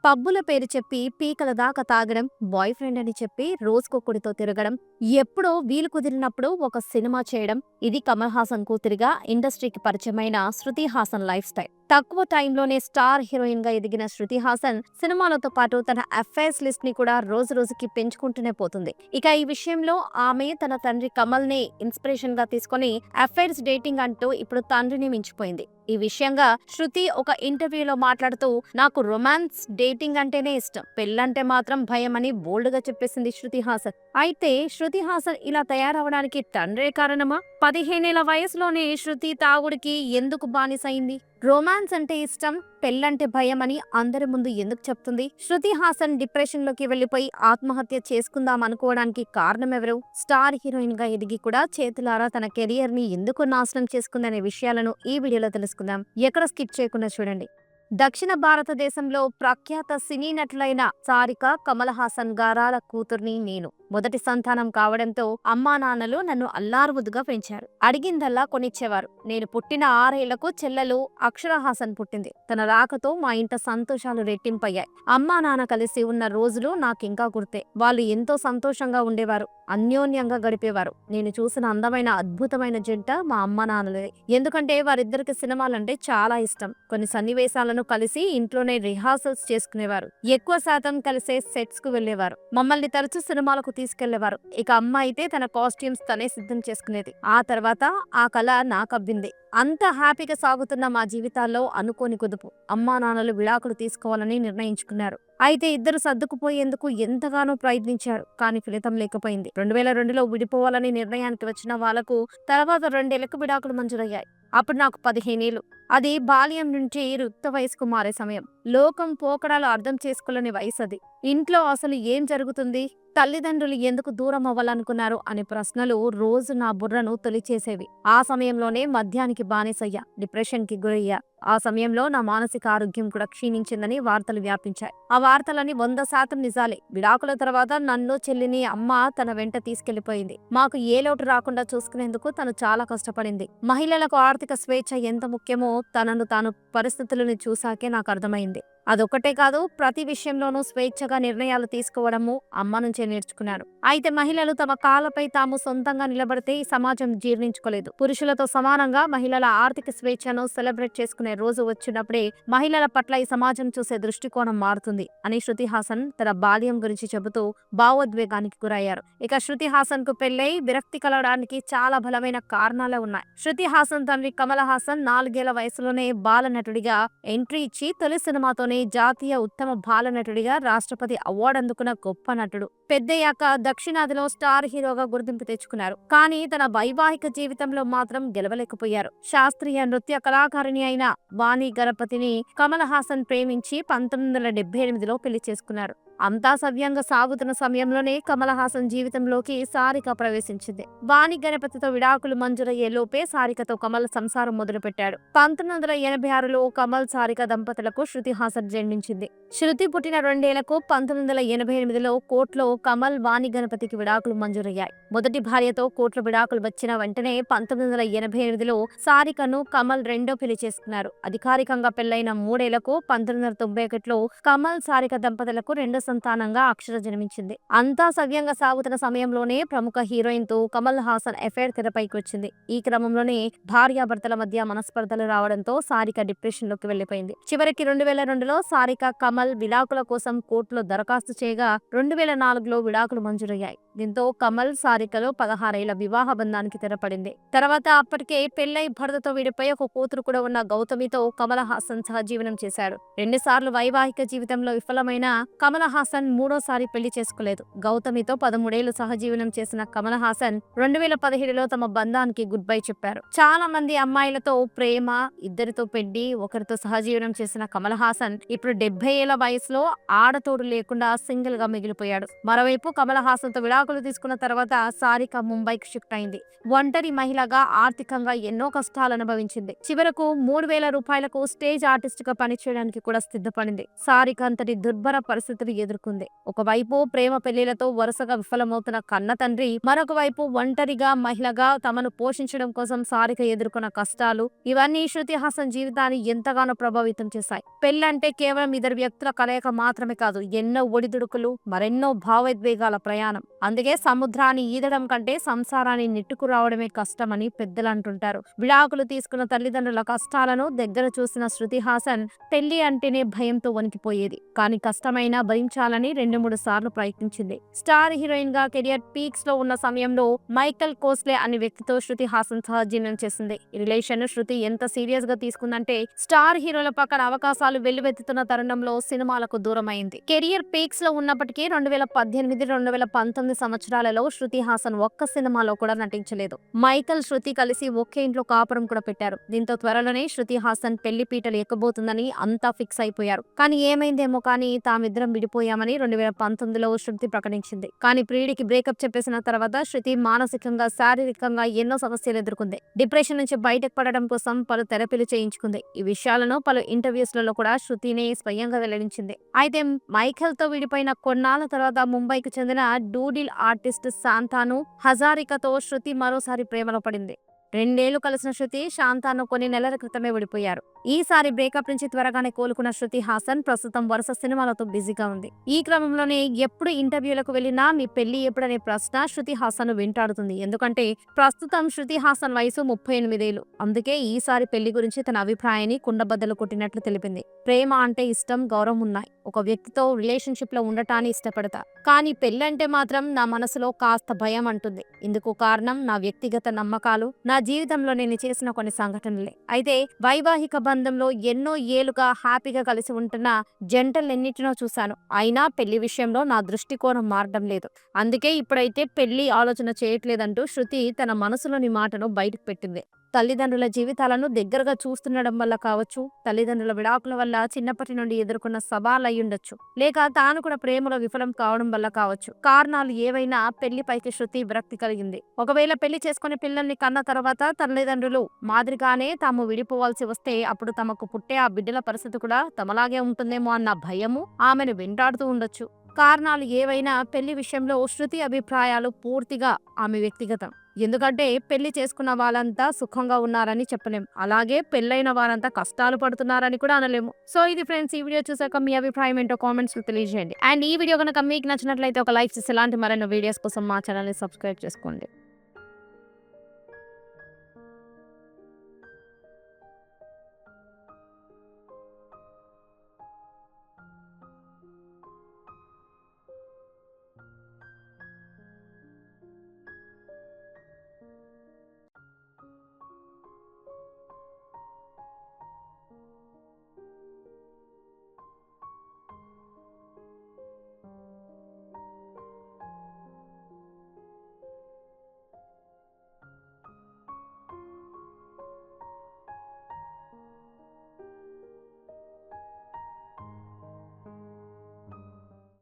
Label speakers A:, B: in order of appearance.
A: పబ్బుల పేరు చెప్పి పీకల దాకా తాగడం, బాయ్ ఫ్రెండ్ అని చెప్పి రోజుకొకడితో తిరగడం, ఎప్పుడో వీలు కుదిరినప్పుడు ఒక సినిమా చేయడం. ఇది కమల్ హాసన్ కూతురిగా ఇండస్ట్రీకి పరిచయమైన శృతి హాసన్ లైఫ్ స్టైల్. తక్కువ టైంలోనే స్టార్ హీరోయిన్ గా ఎదిగిన శృతి హాసన్ సినిమాలతో పాటు తన అఫైర్స్ లిస్ట్ ని కూడా రోజు రోజుకి పెంచుకుంటూనే పోతుంది. ఇక ఈ విషయంలో ఆమె తన తండ్రి కమల్ ని ఇన్స్పిరేషన్ గా తీసుకొని అఫైర్స్ డేటింగ్ అంటూ ఇప్పుడు తండ్రిని మించిపోయింది. ఈ విషయంగా శృతి ఒక ఇంటర్వ్యూలో మాట్లాడుతూ, నాకు రొమాన్స్ డేటింగ్ అంటేనే ఇష్టం, పెళ్ళంటే మాత్రం భయం అని బోల్డ్ గా చెప్పేసింది శృతి హాసన్. అయితే శృతి హాసన్ ఇలా తయారవడానికి తండ్రే కారణమా? 15 ఏళ్ల వయసులోనే శృతి తాగుడికి ఎందుకు బానిసైంది? రొమాన్స్ అంటే ఇష్టం, పెళ్ళంటే భయం అని అందరి ముందు ఎందుకు చెప్తుంది? శృతి హాసన్ డిప్రెషన్ లోకి వెళ్లిపోయి ఆత్మహత్య చేసుకుందాం అనుకోవడానికి కారణం ఎవరు? స్టార్ హీరోయిన్ గా ఎదిగి కూడా చేతులారా తన కెరియర్ ని ఎందుకు నాశనం చేసుకుందనే విషయాలను ఈ వీడియోలో తెలుసుకుందాం. ఎక్కడ స్కిప్ చేయకుండా చూడండి. దక్షిణ భారతదేశంలో ప్రఖ్యాత సినీ నటులైన సారిక, కమల్ హాసన్ గారాల కూతుర్ని నేను. మొదటి సంతానం కావడంతో అమ్మా నాన్నలు నన్ను అల్లారుముద్దుగా పెంచారు. అడిగిందల్లా కొనిచ్చేవారు. నేను పుట్టిన 6 ఏళ్లకు చెల్లెలు అక్షర హాసన్ పుట్టింది. తన రాకతో మా ఇంట సంతోషాలు రెట్టింపయ్యాయి. అమ్మా నాన్న కలిసి ఉన్న రోజులు నాకింకా గుర్తే. వాళ్ళు ఎంతో సంతోషంగా ఉండేవారు, అన్యోన్యంగా గడిపేవారు. నేను చూసిన అందమైన అద్భుతమైన జంట మా అమ్మ నాన్నలే. ఎందుకంటే వారిద్దరికి సినిమాలంటే చాలా ఇష్టం. కొన్ని సన్నివేశాలను కలిసి ఇంట్లోనే రిహార్సల్స్ చేసుకునేవారు. ఎక్కువ శాతం కలిసే సెట్స్ కు వెళ్లేవారు. మమ్మల్ని తరచూ సినిమాలకు తీసుకెళ్లేవారు. ఇక అమ్మ అయితే తన కాస్ట్యూమ్స్ తనే సిద్ధం చేసుకునేది. ఆ తర్వాత ఆ కళ నాకబ్బింది. అంత హ్యాపీగా సాగుతున్న మా జీవితాల్లో అనుకోని కుదుపు. అమ్మా నాన్నలు విడాకులు తీసుకోవాలని నిర్ణయించుకున్నారు. అయితే ఇద్దరు సర్దుకుపోయేందుకు ఎంతగానో ప్రయత్నించారు, కానీ ఫలితం లేకపోయింది. 2002లో విడిపోవాలని నిర్ణయానికి వచ్చిన వాళ్లకు తర్వాత 2 ఏళ్లకు విడాకులు మంజూరయ్యాయి. అప్పుడు నాకు 15 ఏళ్లు. అది బాల్యం నుంచి యుక్త వయసుకు మారే సమయం. లోకం పోకడాలు అర్థం చేసుకోలేని వయసు అది. ఇంట్లో అసలు ఏం జరుగుతుంది, తల్లిదండ్రులు ఎందుకు దూరం అవ్వాలనుకున్నారు అనే ప్రశ్నలు రోజు నా బుర్రను తొలిచేసేవి. ఆ సమయంలోనే మద్యానికి బానిసయ్యా, డిప్రెషన్ కి గురయ్యా. ఆ సమయంలో నా మానసిక ఆరోగ్యం కూడా క్షీణించిందని వార్తలు వ్యాపించాయి. ఆ వార్తలని 100% నిజాలే. విడాకుల తర్వాత నన్ను, చెల్లిని అమ్మ తన వెంట తీసుకెళ్లిపోయింది. మాకు ఏ లోటు రాకుండా చూసుకునేందుకు తను చాలా కష్టపడింది. మహిళలకు ఆర్థిక స్వేచ్ఛ ఎంత ముఖ్యమో తనను తాను పరిస్థితులను చూశాకే నాకు అర్థమైంది. అదొక్కటే కాదు, ప్రతి విషయంలోనూ స్వేచ్ఛగా నిర్ణయాలు తీసుకోవడము అమ్మ నుంచే నేర్చుకున్నాను. అయితే మహిళలు తమ కాళ్ళపై తాము సొంతంగా నిలబడితే ఈ సమాజం జీర్ణించుకోలేదు. పురుషులతో సమానంగా మహిళల ఆర్థిక స్వేచ్ఛను సెలబ్రేట్ చేసుకునే రోజు వచ్చినప్పుడే మహిళల పట్ల ఈ సమాజం చూసే దృష్టికోణం మారుతుంది అని శృతి హాసన్ తన బాల్యం గురించి చెబుతూ భావోద్వేగానికి గురయ్యారు. ఇక శృతి హాసన్ కు పెళ్లై విరక్తి కలగడానికి చాలా బలమైన కారణాలే ఉన్నాయి. శృతి హాసన్ తండ్రి కమల్ హాసన్ 4 ఏళ్ల వయసులోనే బాల నటుడిగా ఎంట్రీ ఇచ్చి తొలి సినిమాతోనే జాతీయ ఉత్తమ బాల నటుడిగా రాష్ట్రపతి అవార్డు అందుకున్న గొప్ప నటుడు. పెద్దయ్యాక దక్షిణాదిలో స్టార్ హీరోగా గుర్తింపు తెచ్చుకున్నారు. కానీ తన వైవాహిక జీవితంలో మాత్రం గెలవలేకపోయారు. శాస్త్రీయ నృత్య కళాకారిణి అయిన వాణి గణపతిని కమల్ హాసన్ ప్రేమించి 1978లో పెళ్లి చేసుకున్నారు. అంతా సవ్యంగా సాగుతున్న సమయంలోనే కమల్ హాసన్ జీవితంలోకి సారిక ప్రవేశించింది. వాణి గణపతితో విడాకులు మంజూరయ్యే లోపే సారికతో కమల్ సంసారం మొదలుపెట్టాడు. 1986లో కమల్ సారిక దంపతులకు శృతి హాసన్ జన్మించింది. శృతి పుట్టిన 2 ఏళ్లకు 1988లో కోర్టులో కమల్, వాణి గణపతికి విడాకులు మంజూరయ్యాయి. మొదటి భార్యతో కోర్టులో విడాకులు వచ్చిన వెంటనే 1988లో సారికను కమల్ రెండో పెళ్లి చేసుకున్నారు. అధికారికంగా పెళ్లైన 3 ఏళ్లకు 1991లో కమల్, సారిక దంపతులకు రెండో సంతానంగా అక్షర జన్మించింది. అంతా సవ్యంగా సాగుతున్న సమయంలోనే ప్రముఖ హీరోయిన్ తో కమల్ హాసన్ అఫైర్ తెరపైకి వచ్చింది. ఈ క్రమంలోనే భార్యాభర్తల మధ్య మనస్పర్ధలు రావడంతో సారిక డిప్రెషన్ లోకి వెళ్లిపోయింది. చివరికి 2002లో సారిక, కమల్ విడాకుల కోసం కోర్టులో దరఖాస్తు చేయగా 2004లో విడాకులు మంజూరయ్యాయి. దీంతో కమల్, సారికలో 16 ఏళ్ల వివాహ బంధానికి తెరపడింది. తర్వాత అప్పటికే పెళ్లై భర్తతో విడిపోయి ఒక కూతురు కూడా ఉన్న గౌతమితో కమల్ హాసన్ సహజీవనం చేశాడు. 2 సార్లు వైవాహిక జీవితంలో విఫలమైన కమల్ హాసన్ మూడోసారి పెళ్లి చేసుకోలేదు. గౌతమితో 13 ఏళ్లు సహజీవనం చేసిన కమల్ హాసన్ 2017లో తమ బంధానికి గుడ్ బై చెప్పారు. చాలా మంది అమ్మాయిలతో ప్రేమ, ఇద్దరితో పెళ్లి, ఒకరితో సహజీవనం చేసిన కమల్ హాసన్ ఇప్పుడు 70 ఏళ్ల వయసులో ఆడతోడు లేకుండా సింగిల్ గా మిగిలిపోయాడు. మరోవైపు కమల్ హాసన్ తో విడాకులు తీసుకున్న తర్వాత సారిక ముంబైకి షిఫ్ట్ అయింది. ఒంటరి మహిళగా ఆర్థికంగా ఎన్నో కష్టాలు అనుభవించింది. చివరకు 3000 రూపాయలకు స్టేజ్ ఆర్టిస్ట్ గా పనిచేయడానికి కూడా సిద్ధపడింది. సారిక అంతటి దుర్భర పరిస్థితులు ఎదుర్కొంది. ఒకవైపు ప్రేమ పెళ్లిలతో వరుసగా విఫలమవుతున్న కన్న తండ్రి, మరొక వైపు ఒంటరిగా మహిళగా తమను పోషించడం కోసం సారిక ఎదుర్కొన్న కష్టాలు, ఇవన్నీ శృతి హాసన్ జీవితాన్ని ఎంతగానో ప్రభావితం చేశాయి. పెళ్ళంటే కేవలం ఇద్దరు వ్యక్తుల కలయిక మాత్రమే కాదు, ఎన్నో ఒడిదుడుకులు, మరెన్నో భావోద్వేగాల ప్రయాణం. అందుకే సముద్రాన్ని ఈదడం కంటే సంసారాన్ని నెట్టుకురావడమే కష్టమని పెద్దలు అంటుంటారు. విడాకులు తీసుకున్న తల్లిదండ్రుల కష్టాలను దగ్గర చూసిన శృతి హాసన్ పెళ్లి అంటేనే భయంతో వణికిపోయేది. కానీ కష్టమైనా భరించాలని 2-3 సార్లు ప్రయత్నించింది. స్టార్ హీరోయిన్ గా కెరియర్ పీక్స్ లో ఉన్న సమయంలో మైకల్ కోస్లే అనే వ్యక్తితో శృతి హాసన్ సహజీవనం చేసింది. ఈ రిలేషన్ శృతి ఎంత సీరియస్ గా తీసుకుందంటే స్టార్ హీరోల పక్కన అవకాశాలు వెల్లువెత్తుతున్న తరుణంలో సినిమాలకు దూరమైంది. కెరియర్ పీక్స్ లో ఉన్నప్పటికీ 2018-2019 సంవత్సరాలలో శృతి హాసన్ ఒక్క సినిమాలో కూడా నటించలేదు. మైకల్, శృతి కలిసి ఒకే ఇంట్లో కాపురం కూడా పెట్టారు. దీంతో త్వరలోనే శృతి హాసన్ పెళ్లి పీటలు ఎక్కబోతుందని అంతా ఫిక్స్ అయిపోయారు. కానీ ఏమైందేమో కానీ తామిద్దరం విడిపోయామని 2019లో శృతి ప్రకటించింది. కానీ ప్రియుడికి బ్రేకప్ చెప్పేసిన తర్వాత శృతి మానసికంగా, శారీరకంగా ఎన్నో సమస్యలు ఎదుర్కొంది. డిప్రెషన్ నుంచి బయటకు పడడం కోసం పలు థెరపీలు చేయించుకుంది. ఈ విషయాలను పలు ఇంటర్వ్యూస్లలో కూడా శృతినే స్వయంగా వెల్లడించింది. అయితే మైఖేల్ తో విడిపోయిన కొన్నాళ్ల తర్వాత ముంబైకి చెందిన డూడిల్ ఆర్టిస్ట్ శాంతాను హజారికతో శృతి మరోసారి ప్రేమలో పడింది. 2 ఏళ్లు కలిసిన శృతి, శాంతాను కొన్ని నెలల క్రితమే విడిపోయారు. ఈసారి బ్రేకప్ నుంచి త్వరగానే కోలుకున్న శృతి హాసన్ ప్రస్తుతం వరుస సినిమాలతో బిజీగా ఉంది. ఈ క్రమంలోనే ఎప్పుడు ఇంటర్వ్యూలకు వెళ్ళినా మీ పెళ్లి ఎప్పుడనే ప్రశ్న శృతి హాసన్ వెంటాడుతుంది. ఎందుకంటే ప్రస్తుతం శృతి హాసన్ వయసు 38 ఏళ్లు. అందుకే ఈసారి పెళ్లి గురించి తన అభిప్రాయాన్ని కుండబద్దలు కొట్టినట్లు తెలిపింది. ప్రేమ అంటే ఇష్టం, గౌరవం ఉన్నాయి. ఒక వ్యక్తితో రిలేషన్షిప్ లో ఉండటాన్ని ఇష్టపడతా. కానీ పెళ్ళంటే మాత్రం నా మనసులో కాస్త భయం అంటుంది. ఇందుకు కారణం నా వ్యక్తిగత నమ్మకాలు, నా జీవితంలో నేను చేసిన కొన్ని సంఘటనలే. అయితే వైవాహిక బంధంలో ఎన్నో ఏళ్లుగా హ్యాపీగా కలిసి ఉంటున్న జంటలెన్నిటినో చూశాను. అయినా పెళ్లి విషయంలో నా దృష్టికోణం మారడం లేదు. అందుకే ఇప్పుడైతే పెళ్లి ఆలోచన చేయట్లేదంటూ శృతి తన మనసులోని మాటను బయటకు పెట్టింది. తల్లిదండ్రుల జీవితాలను దగ్గరగా చూస్తుండడం వల్ల కావచ్చు, తల్లిదండ్రుల విడాకుల వల్ల చిన్నప్పటి నుండి ఎదుర్కొన్న సవాళ్ళు అయ్యుండొచ్చు, లేక తాను కూడా ప్రేమలో విఫలం కావడం వల్ల కావచ్చు. కారణాలు ఏవైనా పెళ్లిపైకి శృతి విరక్తి కలిగింది. ఒకవేళ పెళ్లి చేసుకునే పిల్లల్ని కన్న తర్వాత తల్లిదండ్రులు మాదిరిగానే తాము విడిపోవాల్సి వస్తే అప్పుడు తమకు పుట్టే ఆ బిడ్డల పరిస్థితి కూడా తమలాగే ఉంటుందేమో అన్న భయము ఆమెను వెంటాడుతూ ఉండొచ్చు. కారణాలు ఏవైనా పెళ్లి విషయంలో శృతి అభిప్రాయాలు పూర్తిగా ఆమె వ్యక్తిగతం. ఎందుకంటే పెళ్లి చేసుకున్న వాళ్ళంతా సుఖంగా ఉన్నారని చెప్పలేము, అలాగే పెళ్ళైన వారంతా కష్టాలు పడుతున్నారని కూడా అనలేము. సో ఇది ఫ్రెండ్స్, ఈ వీడియో చూసాక మీ అభిప్రాయం ఏంటో కామెంట్స్ లో తెలియజేయండి. అండ్ ఈ వీడియో కనుక మీకు నచ్చినట్లయితే ఒక లైక్ చేసి ఇలాంటి మరెన్నో వీడియోస్ కోసం మా ఛానల్ ని సబ్స్క్రైబ్ చేసుకోండి.